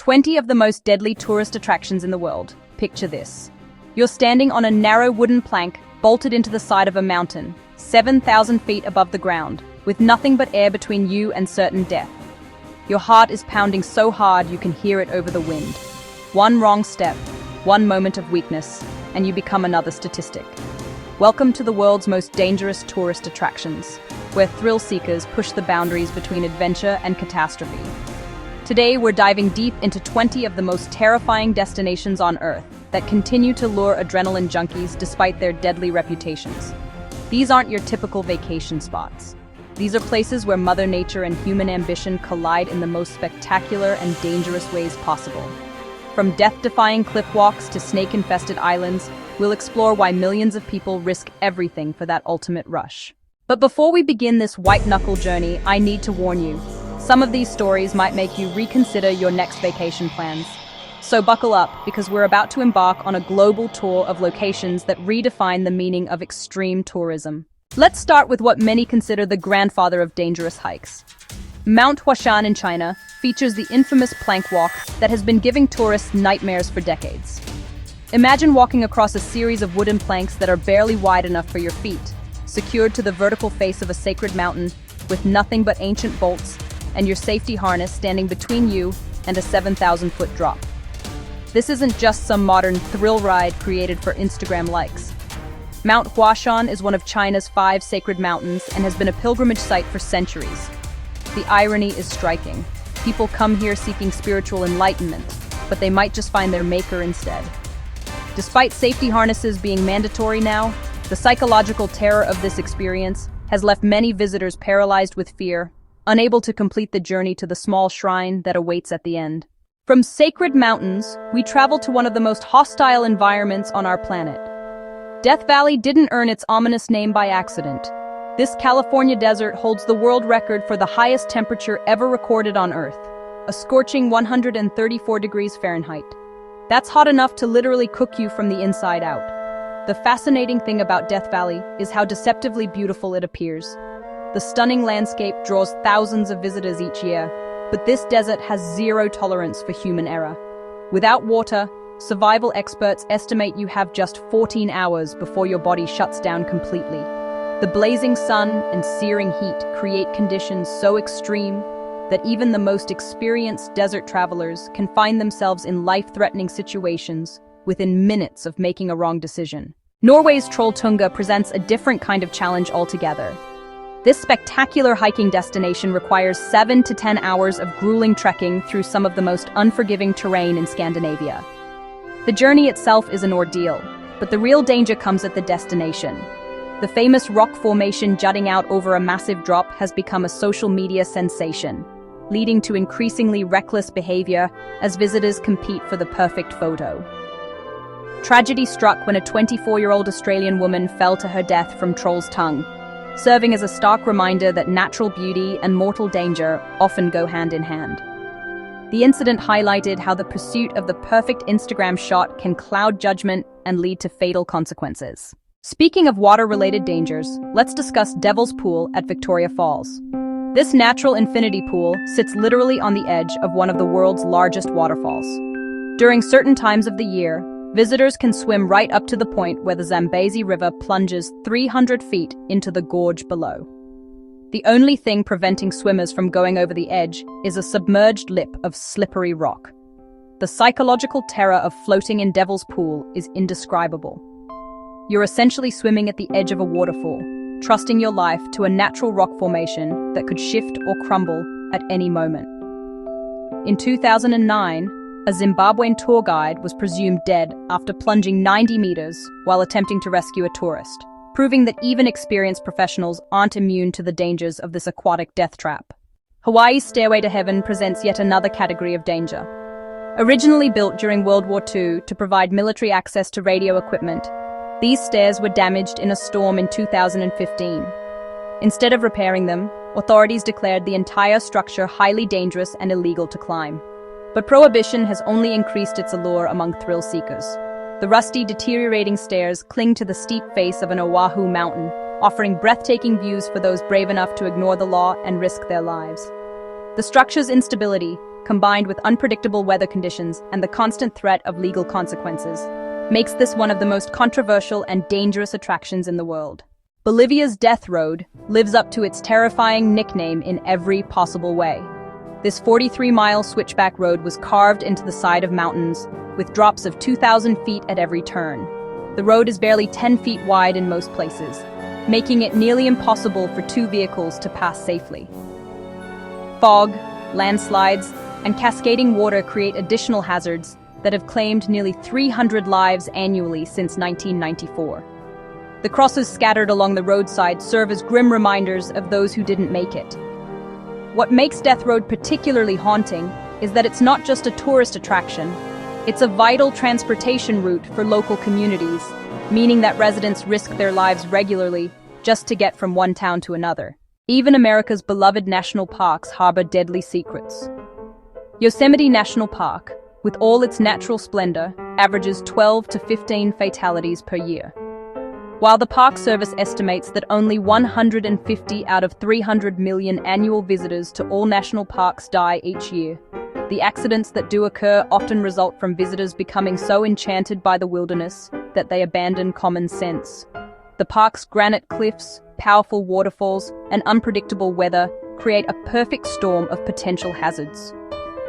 20 of the most deadly tourist attractions in the world. Picture this. You're standing on a narrow wooden plank bolted into the side of a mountain, 7,000 feet above the ground, with nothing but air between you and certain death. Your heart is pounding so hard you can hear it over the wind. One wrong step, one moment of weakness, and you become another statistic. Welcome to the world's most dangerous tourist attractions, where thrill seekers push the boundaries between adventure and catastrophe. Today, we're diving deep into 20 of the most terrifying destinations on Earth that continue to lure adrenaline junkies despite their deadly reputations. These aren't your typical vacation spots. These are places where Mother Nature and human ambition collide in the most spectacular and dangerous ways possible. From death-defying cliff walks to snake-infested islands, we'll explore why millions of people risk everything for that ultimate rush. But before we begin this white-knuckle journey, I need to warn you. Some of these stories might make you reconsider your next vacation plans. So buckle up, because we're about to embark on a global tour of locations that redefine the meaning of extreme tourism. Let's start with what many consider the grandfather of dangerous hikes. Mount Shan in China features the infamous plank walk that has been giving tourists nightmares for decades. Imagine walking across a series of wooden planks that are barely wide enough for your feet, secured to the vertical face of a sacred mountain with nothing but ancient bolts and your safety harness standing between you and a 7,000-foot drop. This isn't just some modern thrill ride created for Instagram likes. Mount Huashan is one of China's 5 sacred mountains and has been a pilgrimage site for centuries. The irony is striking. People come here seeking spiritual enlightenment, but they might just find their maker instead. Despite safety harnesses being mandatory now, the psychological terror of this experience has left many visitors paralyzed with fear, unable to complete the journey to the small shrine that awaits at the end. From sacred mountains, we travel to one of the most hostile environments on our planet. Death Valley didn't earn its ominous name by accident. This California desert holds the world record for the highest temperature ever recorded on Earth, a scorching 134 degrees Fahrenheit. That's hot enough to literally cook you from the inside out. The fascinating thing about Death Valley is how deceptively beautiful it appears. The stunning landscape draws thousands of visitors each year, but this desert has zero tolerance for human error. Without water, survival experts estimate you have just 14 hours before your body shuts down completely. The blazing sun and searing heat create conditions so extreme that even the most experienced desert travelers can find themselves in life-threatening situations within minutes of making a wrong decision. Norway's Trolltunga presents a different kind of challenge altogether. This spectacular hiking destination requires 7 to 10 hours of grueling trekking through some of the most unforgiving terrain in Scandinavia. The journey itself is an ordeal, but the real danger comes at the destination. The famous rock formation jutting out over a massive drop has become a social media sensation, leading to increasingly reckless behavior as visitors compete for the perfect photo. Tragedy struck when a 24-year-old Australian woman fell to her death from Trolltunga, serving as a stark reminder that natural beauty and mortal danger often go hand in hand. The incident highlighted how the pursuit of the perfect Instagram shot can cloud judgment and lead to fatal consequences. Speaking of water-related dangers, let's discuss Devil's Pool at Victoria Falls. This natural infinity pool sits literally on the edge of one of the world's largest waterfalls. During certain times of the year, visitors can swim right up to the point where the Zambezi River plunges 300 feet into the gorge below. The only thing preventing swimmers from going over the edge is a submerged lip of slippery rock. The psychological terror of floating in Devil's Pool is indescribable. You're essentially swimming at the edge of a waterfall, trusting your life to a natural rock formation that could shift or crumble at any moment. In 2009, a Zimbabwean tour guide was presumed dead after plunging 90 meters while attempting to rescue a tourist, proving that even experienced professionals aren't immune to the dangers of this aquatic death trap. Hawaii's Stairway to Heaven presents yet another category of danger. Originally built during World War II to provide military access to radio equipment, these stairs were damaged in a storm in 2015. Instead of repairing them, authorities declared the entire structure highly dangerous and illegal to climb. But prohibition has only increased its allure among thrill seekers. The rusty, deteriorating stairs cling to the steep face of an Oahu mountain, offering breathtaking views for those brave enough to ignore the law and risk their lives. The structure's instability, combined with unpredictable weather conditions and the constant threat of legal consequences, makes this one of the most controversial and dangerous attractions in the world. Bolivia's Death Road lives up to its terrifying nickname in every possible way. This 43-mile switchback road was carved into the side of mountains, with drops of 2,000 feet at every turn. The road is barely 10 feet wide in most places, making it nearly impossible for two vehicles to pass safely. Fog, landslides, and cascading water create additional hazards that have claimed nearly 300 lives annually since 1994. The crosses scattered along the roadside serve as grim reminders of those who didn't make it. What makes Death Road particularly haunting is that it's not just a tourist attraction, it's a vital transportation route for local communities, meaning that residents risk their lives regularly just to get from one town to another. Even America's beloved national parks harbor deadly secrets. Yosemite National Park, with all its natural splendor, averages 12 to 15 fatalities per year. While the Park Service estimates that only 150 out of 300 million annual visitors to all national parks die each year, the accidents that do occur often result from visitors becoming so enchanted by the wilderness that they abandon common sense. The park's granite cliffs, powerful waterfalls, and unpredictable weather create a perfect storm of potential hazards.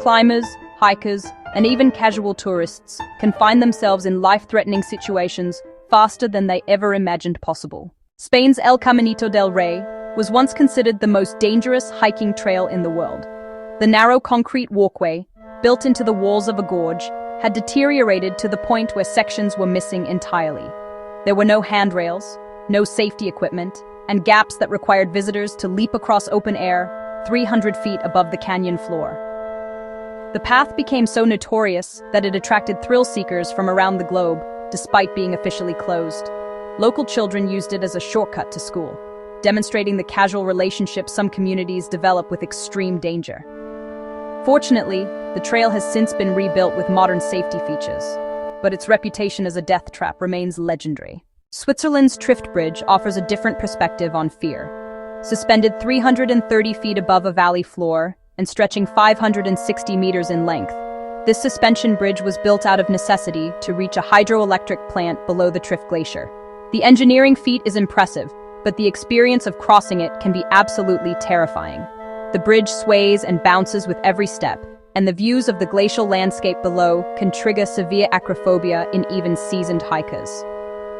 Climbers, hikers, and even casual tourists can find themselves in life-threatening situations faster than they ever imagined possible. Spain's El Caminito del Rey was once considered the most dangerous hiking trail in the world. The narrow concrete walkway, built into the walls of a gorge, had deteriorated to the point where sections were missing entirely. There were no handrails, no safety equipment, and gaps that required visitors to leap across open air 300 feet above the canyon floor. The path became so notorious that it attracted thrill-seekers from around the globe, despite being officially closed. Local children used it as a shortcut to school, demonstrating the casual relationship some communities develop with extreme danger. Fortunately, the trail has since been rebuilt with modern safety features, but its reputation as a death trap remains legendary. Switzerland's Trift Bridge offers a different perspective on fear. Suspended 330 feet above a valley floor and stretching 560 meters in length, this suspension bridge was built out of necessity to reach a hydroelectric plant below the Trift Glacier. The engineering feat is impressive, but the experience of crossing it can be absolutely terrifying. The bridge sways and bounces with every step, and the views of the glacial landscape below can trigger severe acrophobia in even seasoned hikers.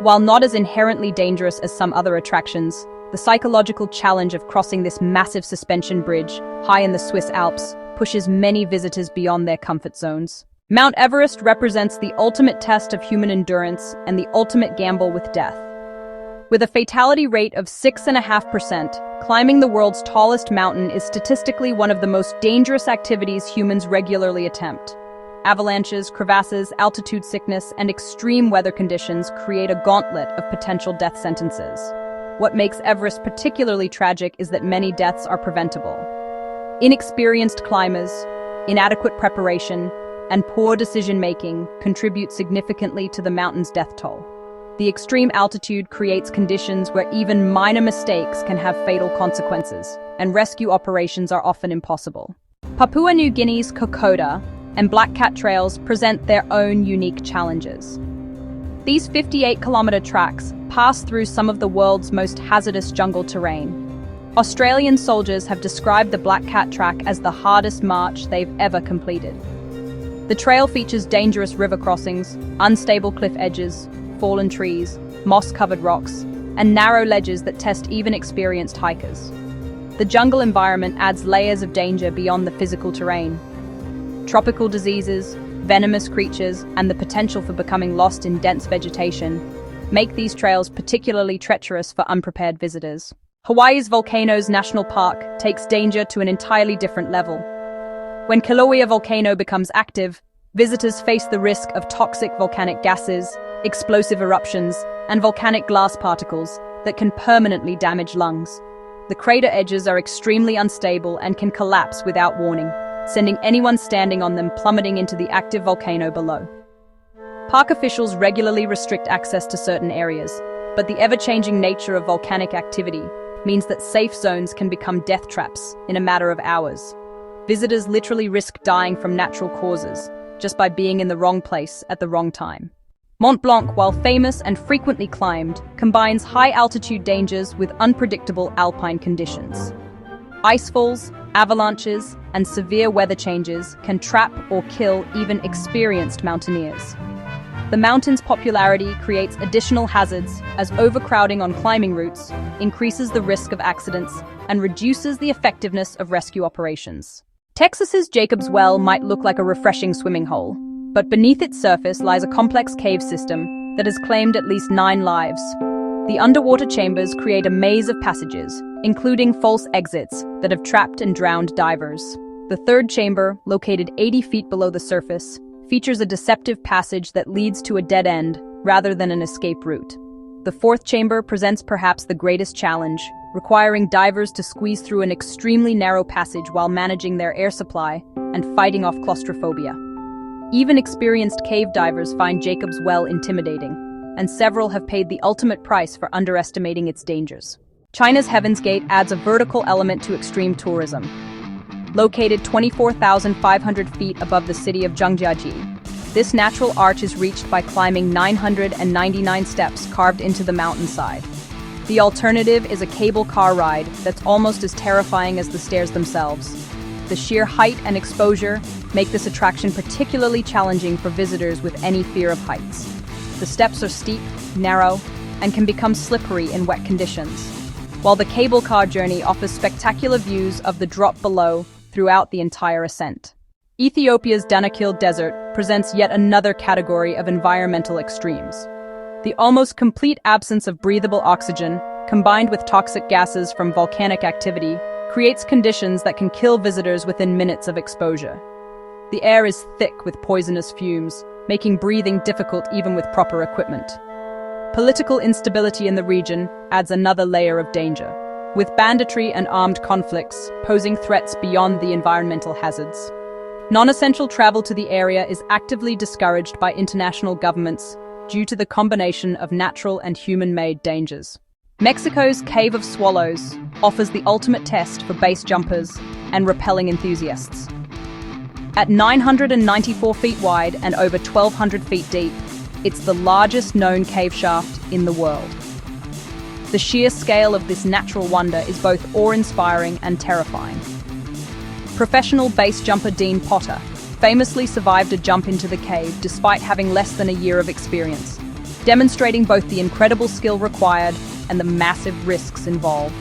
While not as inherently dangerous as some other attractions, the psychological challenge of crossing this massive suspension bridge, high in the Swiss Alps, pushes many visitors beyond their comfort zones. Mount Everest represents the ultimate test of human endurance and the ultimate gamble with death. With a fatality rate of 6.5%, climbing the world's tallest mountain is statistically one of the most dangerous activities humans regularly attempt. Avalanches, crevasses, altitude sickness, and extreme weather conditions create a gauntlet of potential death sentences. What makes Everest particularly tragic is that many deaths are preventable. Inexperienced climbers, inadequate preparation, and poor decision-making contribute significantly to the mountain's death toll. The extreme altitude creates conditions where even minor mistakes can have fatal consequences, and rescue operations are often impossible. Papua New Guinea's Kokoda and Black Cat trails present their own unique challenges. These 58-kilometer tracks pass through some of the world's most hazardous jungle terrain. Australian soldiers have described the Black Cat track as the hardest march they've ever completed. The trail features dangerous river crossings, unstable cliff edges, fallen trees, moss-covered rocks, and narrow ledges that test even experienced hikers. The jungle environment adds layers of danger beyond the physical terrain. Tropical diseases, venomous creatures, and the potential for becoming lost in dense vegetation make these trails particularly treacherous for unprepared visitors. Hawaii's Volcanoes National Park takes danger to an entirely different level. When Kilauea volcano becomes active, visitors face the risk of toxic volcanic gases, explosive eruptions, and volcanic glass particles that can permanently damage lungs. The crater edges are extremely unstable and can collapse without warning, sending anyone standing on them plummeting into the active volcano below. Park officials regularly restrict access to certain areas, but the ever-changing nature of volcanic activity means that safe zones can become death traps in a matter of hours. Visitors literally risk dying from natural causes just by being in the wrong place at the wrong time. Mont Blanc, while famous and frequently climbed, combines high-altitude dangers with unpredictable alpine conditions. Icefalls, avalanches, and severe weather changes can trap or kill even experienced mountaineers. The mountain's popularity creates additional hazards as overcrowding on climbing routes increases the risk of accidents and reduces the effectiveness of rescue operations. Texas's Jacob's Well might look like a refreshing swimming hole, but beneath its surface lies a complex cave system that has claimed at least 9 lives. The underwater chambers create a maze of passages, including false exits that have trapped and drowned divers. The third chamber, located 80 feet below the surface, features a deceptive passage that leads to a dead end rather than an escape route. The fourth chamber presents perhaps the greatest challenge, requiring divers to squeeze through an extremely narrow passage while managing their air supply and fighting off claustrophobia. Even experienced cave divers find Jacob's Well intimidating, and several have paid the ultimate price for underestimating its dangers. China's Heaven's Gate adds a vertical element to extreme tourism. Located 24,500 feet above the city of Zhangjiajie, this natural arch is reached by climbing 999 steps carved into the mountainside. The alternative is a cable car ride that's almost as terrifying as the stairs themselves. The sheer height and exposure make this attraction particularly challenging for visitors with any fear of heights. The steps are steep, narrow, and can become slippery in wet conditions, while the cable car journey offers spectacular views of the drop below throughout the entire ascent. Ethiopia's Danakil Desert presents yet another category of environmental extremes. The almost complete absence of breathable oxygen, combined with toxic gases from volcanic activity, creates conditions that can kill visitors within minutes of exposure. The air is thick with poisonous fumes, making breathing difficult even with proper equipment. Political instability in the region adds another layer of danger, with banditry and armed conflicts posing threats beyond the environmental hazards. Non-essential travel to the area is actively discouraged by international governments due to the combination of natural and human-made dangers. Mexico's Cave of Swallows offers the ultimate test for base jumpers and rappelling enthusiasts. At 994 feet wide and over 1,200 feet deep, it's the largest known cave shaft in the world. The sheer scale of this natural wonder is both awe-inspiring and terrifying. Professional base jumper Dean Potter famously survived a jump into the cave despite having less than a year of experience, demonstrating both the incredible skill required and the massive risks involved.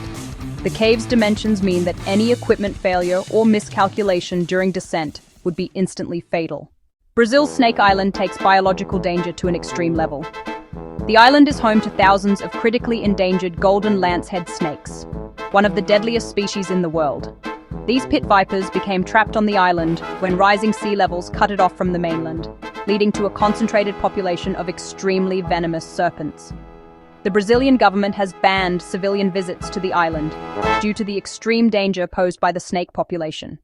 The cave's dimensions mean that any equipment failure or miscalculation during descent would be instantly fatal. Brazil's Snake Island takes biological danger to an extreme level. The island is home to thousands of critically endangered golden lancehead snakes, one of the deadliest species in the world. These pit vipers became trapped on the island when rising sea levels cut it off from the mainland, leading to a concentrated population of extremely venomous serpents. The Brazilian government has banned civilian visits to the island due to the extreme danger posed by the snake population.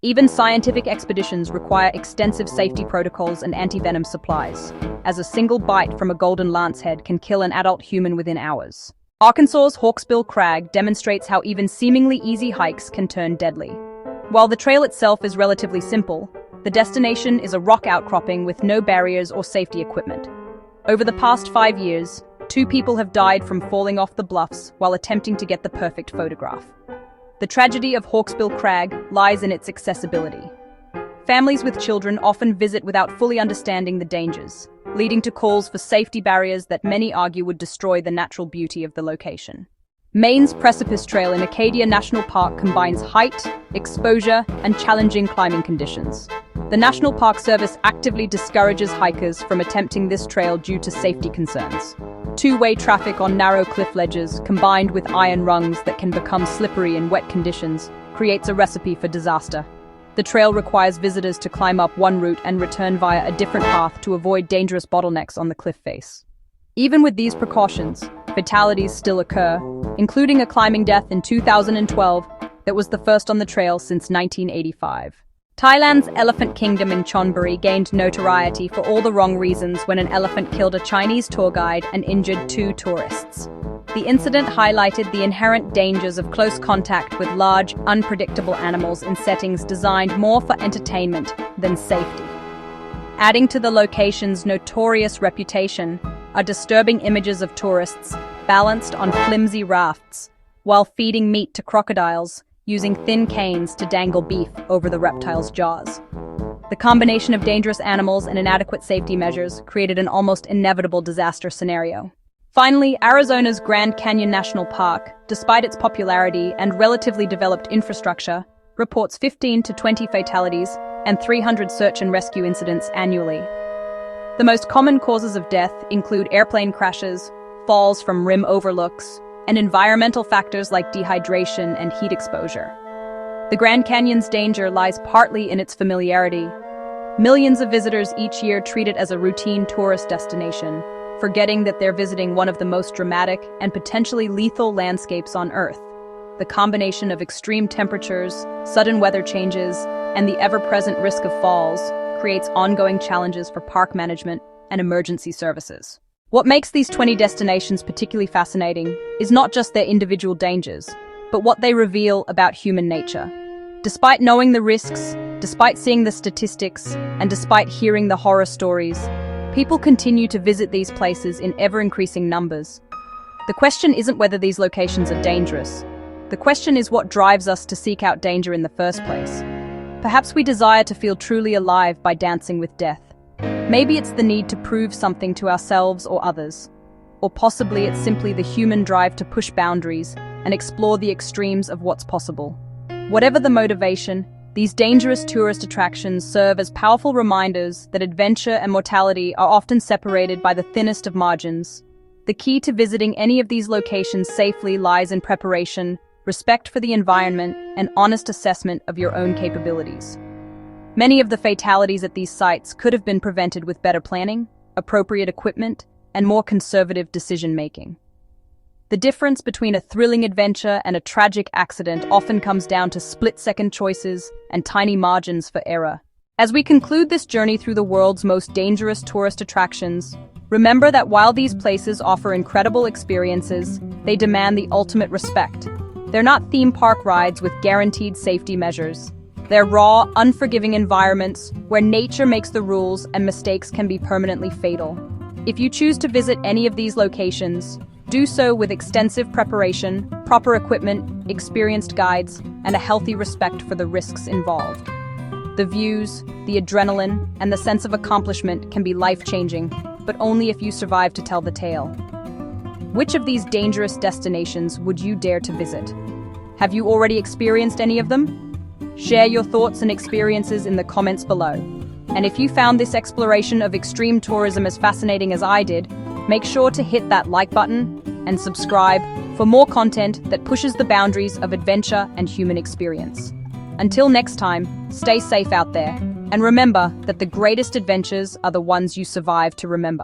Even scientific expeditions require extensive safety protocols and anti-venom supplies, as a single bite from a golden lancehead can kill an adult human within hours. Arkansas's Hawksbill Crag demonstrates how even seemingly easy hikes can turn deadly. While the trail itself is relatively simple, the destination is a rock outcropping with no barriers or safety equipment. Over the past 5 years, 2 people have died from falling off the bluffs while attempting to get the perfect photograph. The tragedy of Hawksbill Crag lies in its accessibility. Families with children often visit without fully understanding the dangers, leading to calls for safety barriers that many argue would destroy the natural beauty of the location. Maine's Precipice Trail in Acadia National Park combines height, exposure, and challenging climbing conditions. The National Park Service actively discourages hikers from attempting this trail due to safety concerns. Two-way traffic on narrow cliff ledges, combined with iron rungs that can become slippery in wet conditions, creates a recipe for disaster. The trail requires visitors to climb up one route and return via a different path to avoid dangerous bottlenecks on the cliff face. Even with these precautions, fatalities still occur, including a climbing death in 2012 that was the first on the trail since 1985. Thailand's Elephant Kingdom in Chonburi gained notoriety for all the wrong reasons when an elephant killed a Chinese tour guide and injured 2 tourists. The incident highlighted the inherent dangers of close contact with large, unpredictable animals in settings designed more for entertainment than safety. Adding to the location's notorious reputation are disturbing images of tourists balanced on flimsy rafts while feeding meat to crocodiles, using thin canes to dangle beef over the reptiles' jaws. The combination of dangerous animals and inadequate safety measures created an almost inevitable disaster scenario. Finally, Arizona's Grand Canyon National Park, despite its popularity and relatively developed infrastructure, reports 15 to 20 fatalities and 300 search and rescue incidents annually. The most common causes of death include airplane crashes, falls from rim overlooks, and environmental factors like dehydration and heat exposure. The Grand Canyon's danger lies partly in its familiarity. Millions of visitors each year treat it as a routine tourist destination, forgetting that they're visiting one of the most dramatic and potentially lethal landscapes on Earth. The combination of extreme temperatures, sudden weather changes, and the ever-present risk of falls creates ongoing challenges for park management and emergency services. What makes these 20 destinations particularly fascinating is not just their individual dangers, but what they reveal about human nature. Despite knowing the risks, despite seeing the statistics, and despite hearing the horror stories, people continue to visit these places in ever-increasing numbers. The question isn't whether these locations are dangerous. The question is what drives us to seek out danger in the first place. Perhaps we desire to feel truly alive by dancing with death. Maybe it's the need to prove something to ourselves or others. Or possibly it's simply the human drive to push boundaries and explore the extremes of what's possible. Whatever the motivation, these dangerous tourist attractions serve as powerful reminders that adventure and mortality are often separated by the thinnest of margins. The key to visiting any of these locations safely lies in preparation, respect for the environment, and honest assessment of your own capabilities. Many of the fatalities at these sites could have been prevented with better planning, appropriate equipment, and more conservative decision-making. The difference between a thrilling adventure and a tragic accident often comes down to split-second choices and tiny margins for error. As we conclude this journey through the world's most dangerous tourist attractions, remember that while these places offer incredible experiences, they demand the ultimate respect. They're not theme park rides with guaranteed safety measures. They're raw, unforgiving environments where nature makes the rules and mistakes can be permanently fatal. If you choose to visit any of these locations, do so with extensive preparation, proper equipment, experienced guides, and a healthy respect for the risks involved. The views, the adrenaline, and the sense of accomplishment can be life-changing, but only if you survive to tell the tale. Which of these dangerous destinations would you dare to visit? Have you already experienced any of them? Share your thoughts and experiences in the comments below. And if you found this exploration of extreme tourism as fascinating as I did, make sure to hit that like button and subscribe for more content that pushes the boundaries of adventure and human experience. Until next time, stay safe out there, and remember that the greatest adventures are the ones you survive to remember.